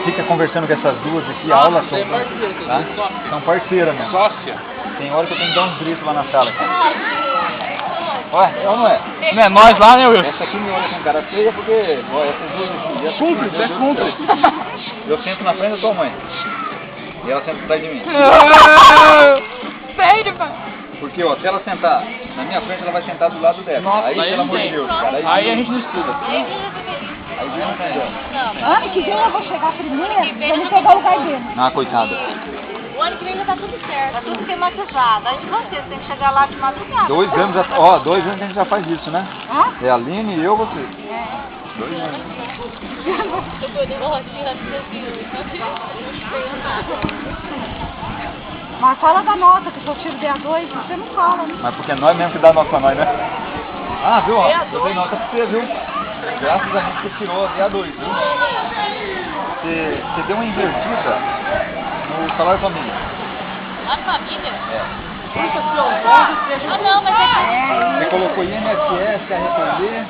fica conversando com essas duas aqui, a aula toda. Tá? São parceiras mesmo. Sócia. Tem hora que eu tenho que dar uns gritos lá na sala. Ué, ou não é? Não é nós lá, né, Wilson? Essa aqui me olha com cara feia porque, ó, essas duas aqui. Essa Cúmplice, é cúmplice. Eu sento na frente da tua mãe. E ela senta atrás de mim. Sério, mano? Porque, ó, se ela sentar na minha frente, ela vai sentar do lado dela. Nossa, aí, aí pelo amor de não Deus, cara. Aí a gente não estuda. Aí vem não entendeu. Ano que vem eu vou chegar primeiro, vamos pegar o lugar dele. Ah, coitada. O ano que vem já tá tudo certo, tá tudo esquematizado. Aí você tem que chegar lá de madrugada. 2 anos, já, ó, 2 anos que a gente já faz isso, né? Hã? É a Aline e eu, você. 2 anos. Mas fala da nota, que se eu tiro DA2, você não fala, né? Mas porque é nós mesmo que dá nota pra nós, né? Ah, viu, ó, eu dei nota pra você, viu? Graças a gente que tirou a DA2, viu? Você deu uma invertida no salário família. A família? É. Ah, não, mas é que... Você colocou INSS, arrepender.